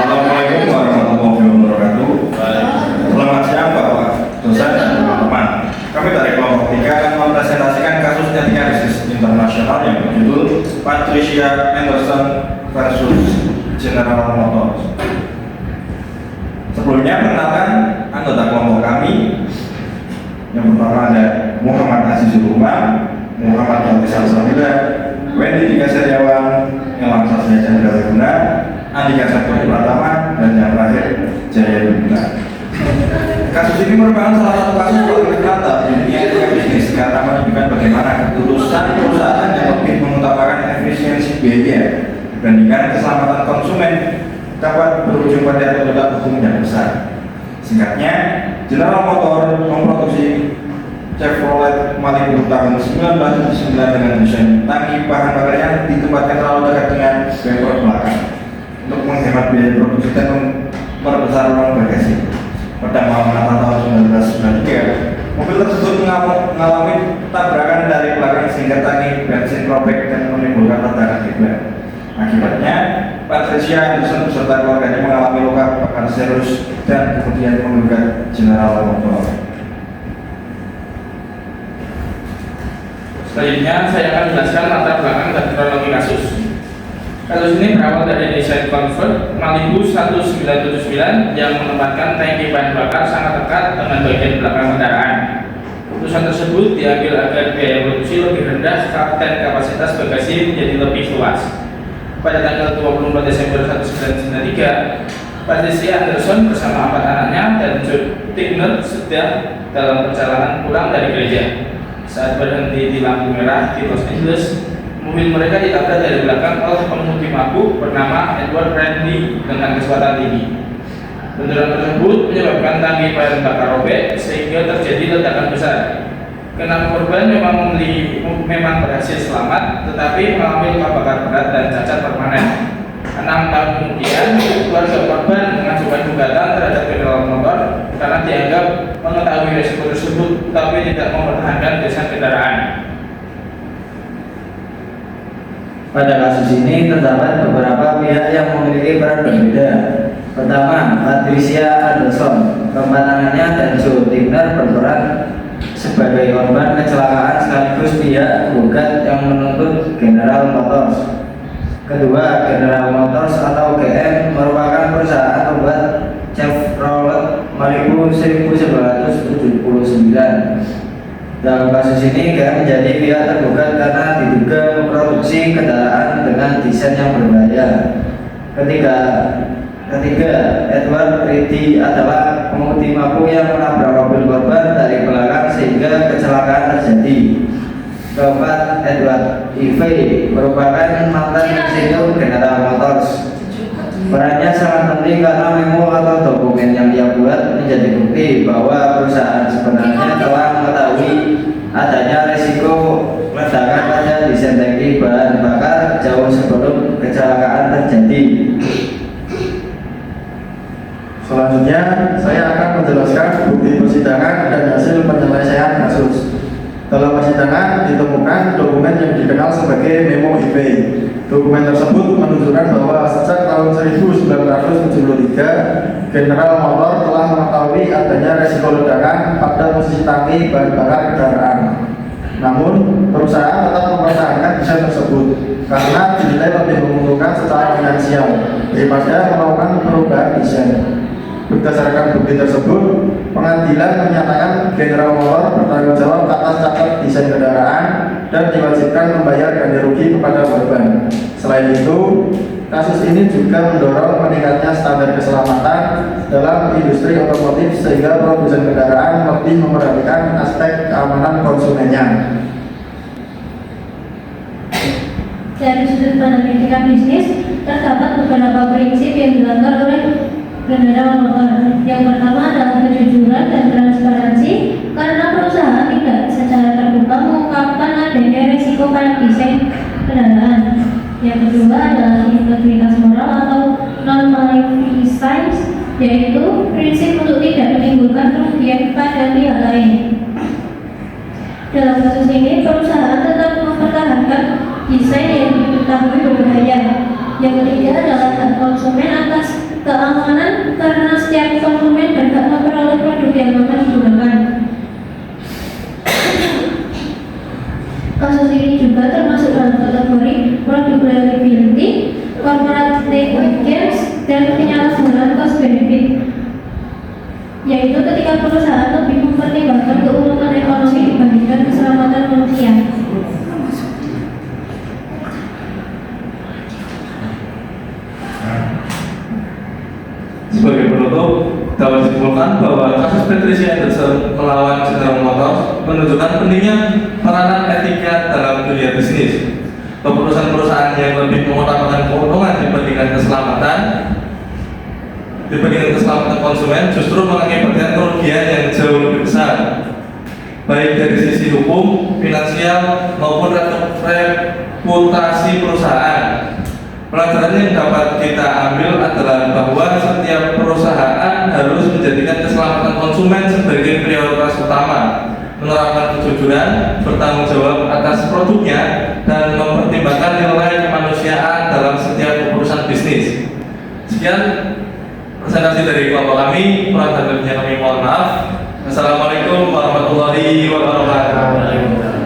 Assalamualaikum warahmatullahi wabarakatuh. Selamat siang Bapak dosen dan teman-teman. Kami dari kelompok 3 akan mempresentasikan kasus etika bisnis internasional yang berjudul Patricia Anderson versus General Motors. Sebelumnya perkenalkan anggota kelompok kami. Yang pertama ada Muhammad Azizul Umar, Muhammad Al-Tisal Samila, Wendy Tika Setiawan, Ilham Sasya Chandra Wiguna, Andika Satori Pratama, dan yang terakhir Jaya Wiguna. Kasus ini merupakan salah satu kasus paling terkenal di dunia etika bisnis karena menunjukkan bagaimana keputusan perusahaan yang lebih mengutamakan efisiensi biaya dibandingkan keselamatan konsumen dapat berujung pada tuntutan hukum yang besar. Singkatnya, General Motors memproduksi Chevrolet Malibu tahun 1979 dengan desain tangki bahan bakarnya ditempatkan terlalu dekat dengan bumper belakang untuk menghemat biaya produksi dan memperbesar ruang bagasi. Pada malam Natal tahun 1993, mobil tersebut mengalami tabrakan dari belakang sehingga tangki bensin robek dan menimbulkan ledakan hebat. Akibatnya, Patricia Anderson beserta keluarganya mengalami luka bakar serius dan kemudian menggugat General Motors. Selanjutnya, saya akan menjelaskan latar belakang dan kronologi kasus. Kasus ini berawal dari desain Convert Malibu 1979 yang menempatkan tangki bahan bakar sangat dekat dengan bagian belakang kendaraan. Keputusan tersebut diambil agar biaya produksi lebih rendah dan kapasitas bagasi menjadi lebih luas. Pada tanggal 24 Desember 1993, Patricia Anderson bersama 4 anaknya dan Joe Tigner sedang dalam perjalanan pulang dari gereja. Saat berhenti di lampu merah di Los Angeles, mobil mereka ditabrak dari belakang oleh pengemudi mabuk bernama Edward Randy dengan kecepatan tinggi. Benturan tersebut menyebabkan tangki bahan bakar robek sehingga terjadi ledakan besar. Keenam korban memang berhasil selamat, tetapi mengalami luka bakar berat dan cacat permanen. 6 tahun kemudian, keluarga korban mengajukan gugatan terhadap General Motors karena dianggap mengetahui risiko tersebut, tapi tidak mempertahankan desain kendaraan. Pada kasus ini terdapat beberapa pihak yang memiliki peran berbeda. Pertama, Patricia Anderson, keempat anaknya dan Joe Tigner berperan sebagai korban kecelakaan sekaligus pihak gugat yang menuntut General Motors. Kedua, General Motors atau GM merupakan perusahaan pembuat Chevrolet Malibu 1979. Dalam kasus ini, GM menjadi pihak tergugat karena diduga memproduksi kendaraan dengan desain yang berbahaya. Ketiga, Edward Randy adalah pengemudi mabuk yang menabrak mobil korban dari belakang sehingga kecelakaan terjadi. Keempat, Edward IV merupakan mantan insinyur General Motors. Perannya sangat penting karena memo atau dokumen yang dia buat menjadi bukti bahwa perusahaan sebenarnya telah mengetahui adanya risiko ledakan pada desain tangki bahan bakar jauh sebelum kecelakaan terjadi. Selanjutnya, saya akan menjelaskan bukti persidangan dan hasil penyelesaian kasus. Dalam persidangan ditemukan dokumen yang dikenal sebagai memo IV. Dokumen tersebut menunjukkan bahwa sejak tahun 1973, General Motors telah mengetahui adanya resiko ledakan pada posisi tangki bahan bakar kendaraan. Namun, perusahaan tetap mempertahankan desain tersebut karena dinilai lebih menguntungkan secara finansial daripada melakukan perubahan desain. Berdasarkan bukti tersebut, pengadilan menyatakan General Motors bertanggung jawab atas cacat desain kendaraan dan diwajibkan membayar ganti rugi kepada korban. Selain itu, kasus ini juga mendorong meningkatnya standar keselamatan dalam industri otomotif sehingga produsen kendaraan lebih memperhatikan aspek keamanan konsumennya. Dari sudut pandang etika bisnis, terdapat beberapa prinsip yang dilanggar oleh General Motors. Yang pertama adalah kejujuran dan transparansi, karena perusahaan tidak secara terbuka mengungkapkan adanya risiko pada desain kendaraan. Yang kedua adalah integritas moral atau non-malevolence, yaitu prinsip untuk tidak menimbulkan kerugian pada pihak lain. Dalam kasus ini, perusahaan tetap mempertahankan desain yang diketahui berbahaya. Yang ketiga adalah hak konsumen atas keamanan karena setiap konsumen berhak memperoleh produk yang aman digunakan. Kasus ini juga termasuk dalam kategori produk reliability, corporate network games, dan penyalahgunaan cost benefit, yaitu ketika perusahaan lebih mempertimbangkan keuntungan ekonomi dibandingkan keselamatan manusia. Sebagai penutup, dapat disimpulkan bahwa kasus Patricia Anderson melawan General Motors menunjukkan pentingnya peranan etika dalam dunia bisnis. Perusahaan-perusahaan yang lebih mengutamakan keuntungan dibandingkan keselamatan konsumen justru mengakibatkan kerugian yang jauh lebih besar, baik dari sisi hukum, finansial, maupun reputasi perusahaan. Pelajaran yang dapat kita ambil adalah bahwa setiap perusahaan harus menjadikan keselamatan konsumen sebagai prioritas utama, menerapkan kejujuran, bertanggung jawab atas produknya, dan mempertimbangkan nilai kemanusiaan dalam setiap keputusan bisnis. Sekian presentasi dari kelompok kami. Kurang dan lebihnya kami mohon maaf. Assalamualaikum warahmatullahi wabarakatuh.